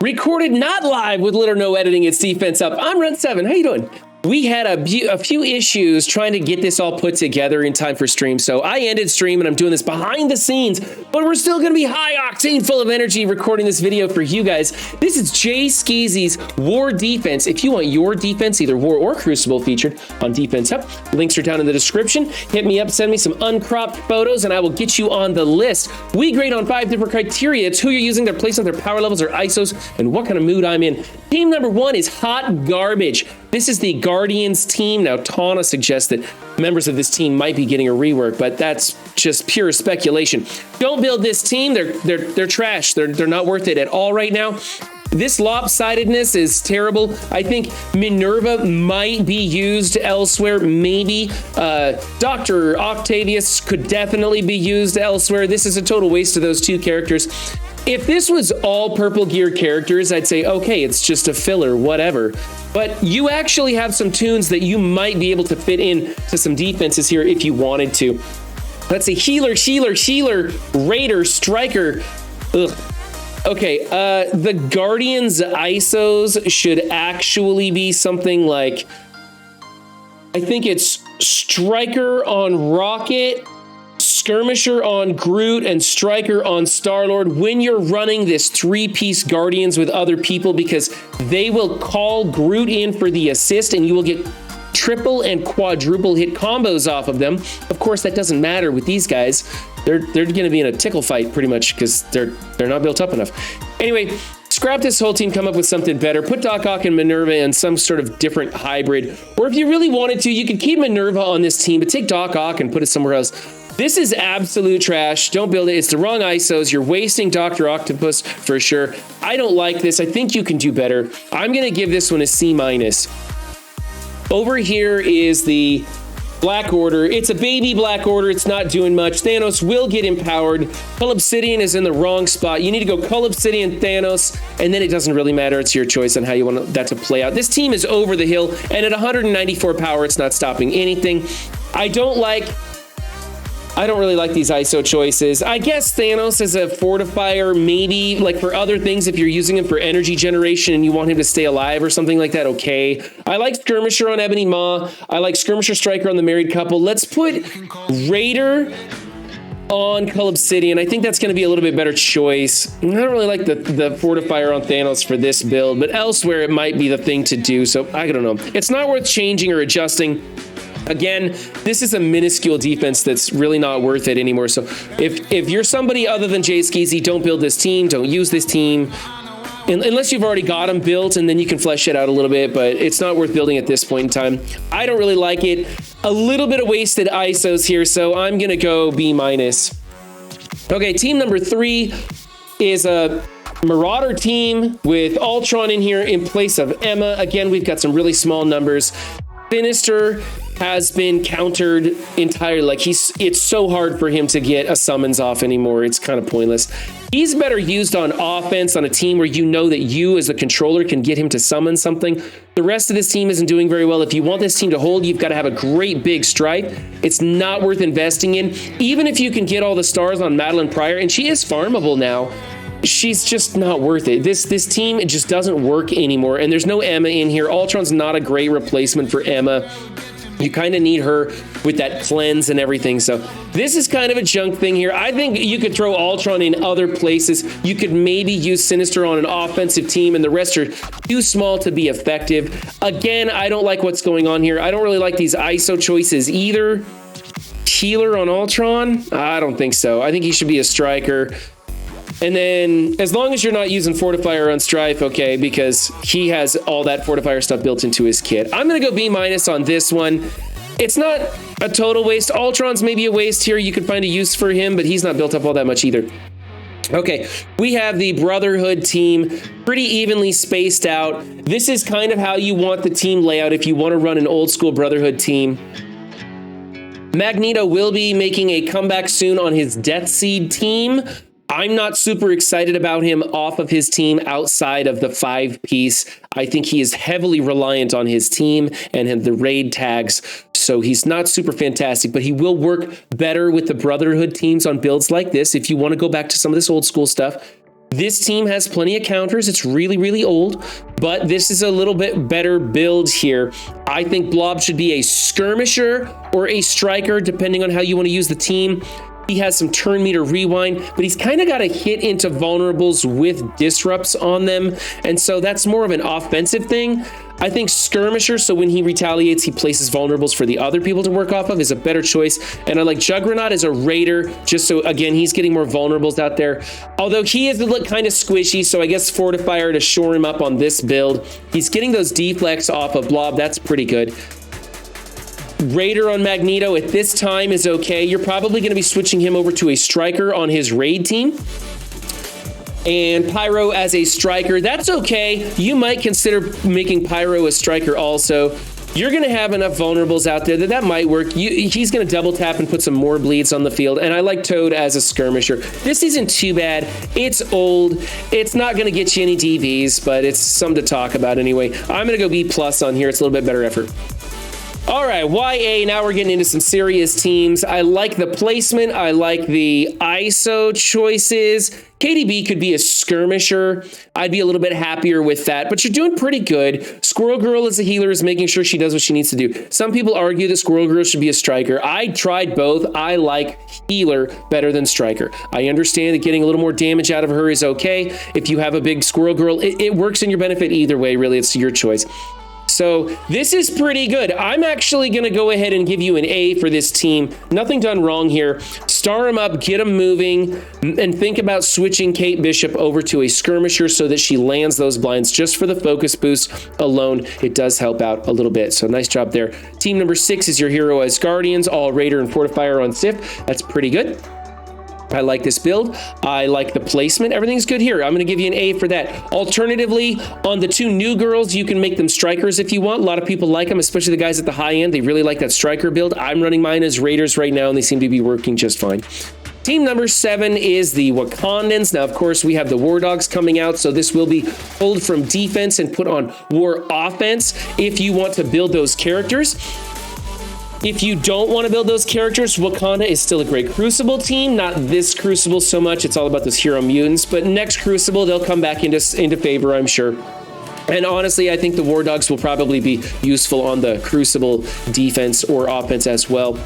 Recorded not live with little or no editing. It's Defense Up. I'm Run7. How you doing? We had a few issues trying to get this all put together in time for stream, so I ended stream and I'm doing this behind the scenes, but we're still going to be high octane, full of energy recording this video for you guys. This is Jayskeezey's War Defense. If you want your defense, either War or Crucible, featured on Defense Up, links are down in the description. Hit me up, send me some uncropped photos, and I will get you on the list. We grade on 5 different criteria. It's who you're using, their placement, their power levels, their ISOs, and what kind of mood I'm in. Team number 1 is Hot Garbage. This is the Guardians team. Now, Tana suggests that members of this team might be getting a rework, but that's just pure speculation. Don't build this team. They're trash. They're not worth it at all right now. This lopsidedness is terrible. I think Minerva might be used elsewhere, maybe. Dr. Octavius could definitely be used elsewhere. This is a total waste of those two characters. If this was all purple gear characters, I'd say, okay, it's just a filler, whatever. But you actually have some tunes that you might be able to fit in to some defenses here if you wanted to. Let's see, healer, raider, striker. Ugh. Okay, the Guardians ISOs should actually be something like, I think it's striker on Rocket, skirmisher on Groot, and striker on Star-Lord when you're running this 3-piece Guardians with other people, because they will call Groot in for the assist and you will get triple and quadruple hit combos off of them. Of course, that doesn't matter with these guys. They're going to be in a tickle fight pretty much because they're not built up enough. Anyway, scrap this whole team, come up with something better. Put Doc Ock and Minerva in some sort of different hybrid. Or if you really wanted to, you could keep Minerva on this team, but take Doc Ock and put it somewhere else. This is absolute trash. Don't build it. It's the wrong ISOs. You're wasting Dr. Octopus for sure. I don't like this. I think you can do better. I'm going to give this one a C-. Over here is the Black Order. It's a baby Black Order. It's not doing much. Thanos will get empowered. Cull Obsidian is in the wrong spot. You need to go Cull Obsidian, Thanos, and then it doesn't really matter. It's your choice on how you want that to play out. This team is over the hill, and at 194 power, it's not stopping anything. I don't really like these ISO choices. I guess Thanos is a fortifier, maybe like for other things, if you're using him for energy generation and you want him to stay alive or something like that, okay. I like Skirmisher on Ebony Maw. I like Skirmisher Striker on the Married Couple. Let's put Raider on Cull Obsidian. I think that's going to be a little bit better choice. I don't really like the fortifier on Thanos for this build, but elsewhere it might be the thing to do, so I don't know. It's not worth changing or adjusting. Again, this is a minuscule defense that's really not worth it anymore. So if you're somebody other than Jayskeezey, don't build this team. Don't use this team. Unless you've already got them built, and then you can flesh it out a little bit, but it's not worth building at this point in time. I don't really like it. A little bit of wasted ISOs here, so I'm going to go B-. Okay, team number 3 is a Marauder team with Ultron in here in place of Emma. Again, we've got some really small numbers. Sinister has been countered entirely. Like it's so hard for him to get a summons off anymore. It's kind of pointless. He's better used on offense on a team where you know that you as a controller can get him to summon something. The rest of this team isn't doing very well. If you want this team to hold, you've got to have a great big stripe. It's not worth investing in. Even if you can get all the stars on Madeline Pryor, and she is farmable now, she's just not worth it. This team, it just doesn't work anymore. And there's no Emma in here. Ultron's not a great replacement for Emma. You kind of need her with that cleanse and everything. So this is kind of a junk thing here. I think you could throw Ultron in other places. You could maybe use Sinister on an offensive team, and the rest are too small to be effective. Again, I don't like what's going on here. I don't really like these ISO choices either. Healer on Ultron? I don't think so. I think he should be a striker. And then as long as you're not using Fortifier on Strife, okay, because he has all that Fortifier stuff built into his kit. I'm going to go B- on this one. It's not a total waste. Ultron's maybe a waste here. You could find a use for him, but he's not built up all that much either. Okay, we have the Brotherhood team, pretty evenly spaced out. This is kind of how you want the team layout if you want to run an old school Brotherhood team. Magneto will be making a comeback soon on his Death Seed team. I'm not super excited about him off of his team outside of the 5-piece. I think he is heavily reliant on his team and the raid tags, so he's not super fantastic, but he will work better with the Brotherhood teams on builds like this if you want to go back to some of this old school stuff. This team has plenty of counters. It's really, really old, but this is a little bit better build here. I think Blob should be a skirmisher or a striker, depending on how you want to use the team. He has some turn meter rewind, but he's kind of got to hit into vulnerables with disrupts on them. And so that's more of an offensive thing. I think skirmisher, so when he retaliates, he places vulnerables for the other people to work off of, is a better choice. And I like Juggernaut as a raider, just so, again, he's getting more vulnerables out there. Although he is look kind of squishy, so I guess Fortifier to shore him up on this build. He's getting those deflects off of Blob. That's pretty good. Raider on Magneto at this time is okay. You're probably going to be switching him over to a striker on his raid team. And Pyro as a striker, that's okay. You might consider making Pyro a striker also. You're going to have enough vulnerables out there that might work. He's going to double tap and put some more bleeds on the field. And I like Toad as a skirmisher. This isn't too bad. It's old. It's not going to get you any DVs, but it's something to talk about anyway. I'm going to go B+ on here. It's a little bit better effort. All right, YA, now we're getting into some serious teams. I like the placement. I like the ISO choices. KDB could be a skirmisher. I'd be a little bit happier with that, but you're doing pretty good. Squirrel Girl as a healer is making sure she does what she needs to do. Some people argue that Squirrel Girl should be a striker. I tried both. I like healer better than striker. I understand that getting a little more damage out of her is okay. If you have a big Squirrel Girl, it works in your benefit either way, really. It's your choice. So this is pretty good. I'm actually going to go ahead and give you an A for this team. Nothing done wrong here. Star them up, get them moving, and think about switching Kate Bishop over to a skirmisher so that she lands those blinds just for the focus boost alone. It does help out a little bit. So nice job there. Team number 6 is your hero as Guardians, all Raider and Fortifier on Sif. That's pretty good. I like this build. I like the placement. Everything's good here. I'm going to give you an A for that. Alternatively, on the 2 new girls, you can make them strikers if you want. A lot of people like them, especially the guys at the high end. They really like that striker build. I'm running mine as Raiders right now, and they seem to be working just fine. Team number 7 is the Wakandans. Now, of course, we have the War Dogs coming out, so this will be pulled from defense and put on War offense if you want to build those characters. If you don't want to build those characters, Wakanda is still a great Crucible team. Not this Crucible so much. It's all about those hero mutants. But next Crucible, they'll come back into favor, I'm sure. And honestly, I think the War Dogs will probably be useful on the Crucible defense or offense as well.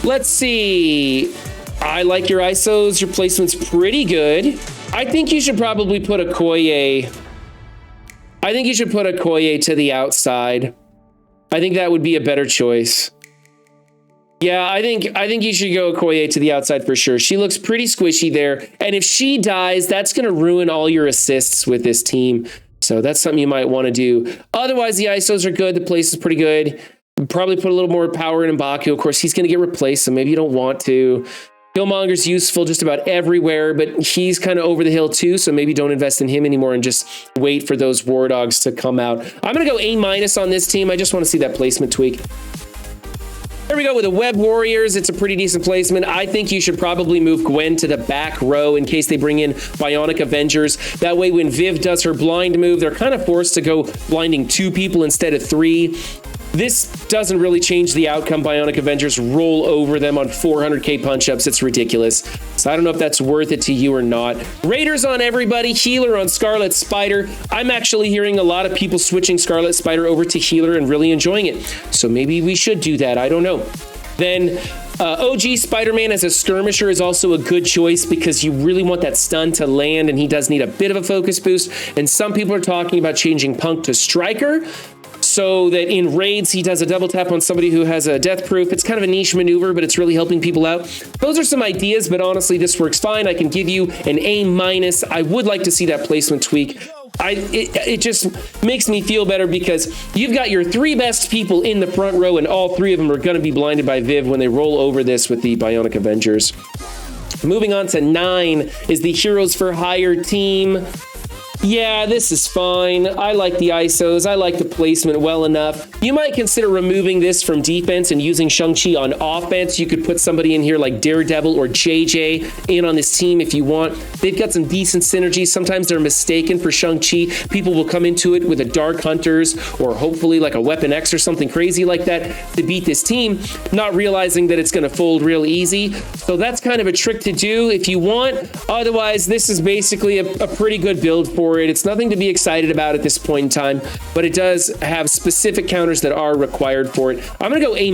Let's see. I like your ISOs. Your placement's pretty good. I think you should probably put a Koye. I think you should put a Koye to the outside. I think that would be a better choice. Yeah, I think you should go Okoye to the outside for sure. She looks pretty squishy there. And if she dies, that's going to ruin all your assists with this team. So that's something you might want to do. Otherwise, the ISOs are good. The place is pretty good. Probably put a little more power in M'Baku. Of course, he's going to get replaced, so maybe you don't want to. Killmonger's useful just about everywhere, but he's kind of over the hill too, so maybe don't invest in him anymore and just wait for those War Dogs to come out. I'm going to go A- on this team. I just want to see that placement tweak. There we go with the Web Warriors. It's a pretty decent placement. I think you should probably move Gwen to the back row in case they bring in Bionic Avengers. That way, when Viv does her blind move, they're kind of forced to go blinding 2 people instead of 3. This doesn't really change the outcome. Bionic Avengers roll over them on 400k punch-ups. It's ridiculous. So I don't know if that's worth it to you or not. Raiders on everybody. Healer on Scarlet Spider. I'm actually hearing a lot of people switching Scarlet Spider over to Healer and really enjoying it. So maybe we should do that. I don't know. Then OG Spider-Man as a skirmisher is also a good choice because you really want that stun to land, and he does need a bit of a focus boost. And some people are talking about changing Punk to Striker, so that in raids, he does a double tap on somebody who has a death proof. It's kind of a niche maneuver, but it's really helping people out. Those are some ideas, but honestly, this works fine. I can give you an A-. I would like to see that placement tweak. It just makes me feel better because you've got your 3 best people in the front row, and all 3 of them are going to be blinded by Viv when they roll over this with the Bionic Avengers. Moving on to 9 is the Heroes for Hire team. Yeah, this is fine. I like the ISOs. I like the placement well enough. You might consider removing this from defense and using Shang-Chi on offense. You could put somebody in here like Daredevil or JJ in on this team if you want. They've got some decent synergy. Sometimes they're mistaken for Shang-Chi. People will come into it with a Dark Hunters or hopefully like a Weapon X or something crazy like that to beat this team, not realizing that it's going to fold real easy. So that's kind of a trick to do if you want. Otherwise, this is basically a pretty good build for it. It's nothing to be excited about at this point in time, but it does have specific counters that are required for it. I'm going to go A-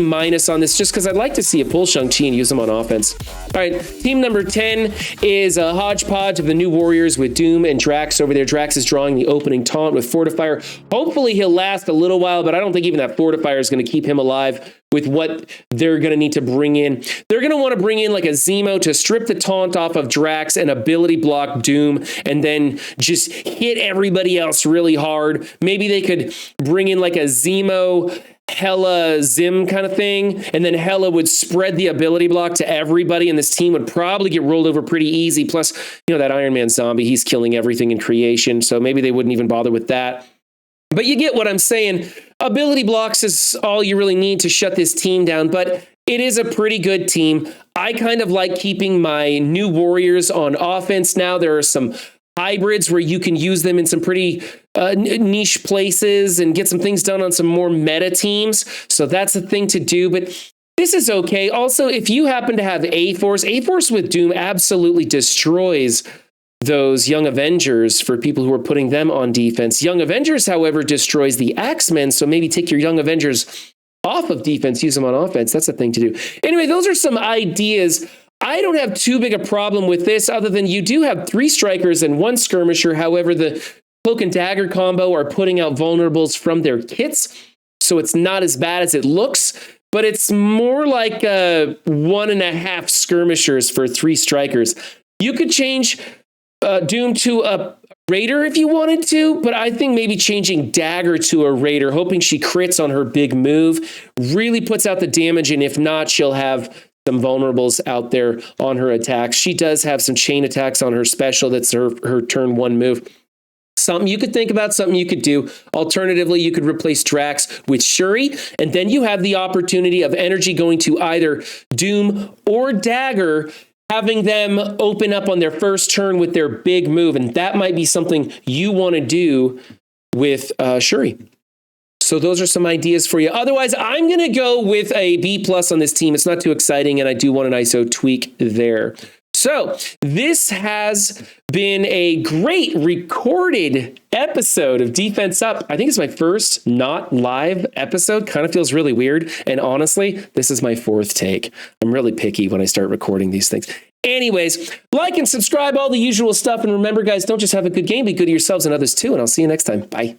on this just because I'd like to see it pull Shang-Chi and use them on offense. All right, team number 10 is a hodgepodge of the new Warriors with Doom and Drax over there. Drax is drawing the opening taunt with Fortifier. Hopefully he'll last a little while, but I don't think even that Fortifier is going to keep him alive with what they're going to need to bring in. They're going to want to bring in like a Zemo to strip the taunt off of Drax and ability block Doom and then just hit everybody else really hard. Maybe they could bring in like a Zemo Hela Zim kind of thing, and then Hela would spread the ability block to everybody, and this team would probably get rolled over pretty easy. Plus, you know, that Iron Man zombie, he's killing everything in creation, so maybe they wouldn't even bother with that. But you get what I'm saying. Ability blocks is all you really need to shut this team down, but it is a pretty good team. I kind of like keeping my new Warriors on offense now. There are some hybrids where you can use them in some pretty niche places and get some things done on some more meta teams. So that's the thing to do, but this is okay. Also, if you happen to have A-Force with Doom absolutely destroys those Young Avengers for people who are putting them on defense. Young Avengers, however, destroys the Axemen, so maybe take your Young Avengers off of defense, use them on offense. That's a thing to do. Anyway, those are some ideas. I don't have too big a problem with this, other than you do have 3 strikers and 1 skirmisher. However, the Cloak and Dagger combo are putting out vulnerables from their kits, so it's not as bad as it looks, but it's more like 1.5 skirmishers for 3 strikers. You could change Doom to a Raider if you wanted to, but I think maybe changing Dagger to a Raider, hoping she crits on her big move, really puts out the damage, and if not, she'll have some vulnerables out there on her attacks. She does have some chain attacks on her special. That's her turn 1 move. Something you could think about, something you could do. Alternatively, you could replace Drax with Shuri, and then you have the opportunity of energy going to either Doom or Dagger, having them open up on their first turn with their big move, and that might be something you want to do with Shuri. So those are some ideas for you. Otherwise, I'm going to go with a B+ on this team. It's not too exciting, and I do want an ISO tweak there. So this has been a great recorded episode of Defense Up. I think it's my first not live episode. Kind of feels really weird. And honestly, this is my 4th take. I'm really picky when I start recording these things. Anyways, like and subscribe, all the usual stuff. And remember, guys, don't just have a good game, be good to yourselves and others too. And I'll see you next time. Bye.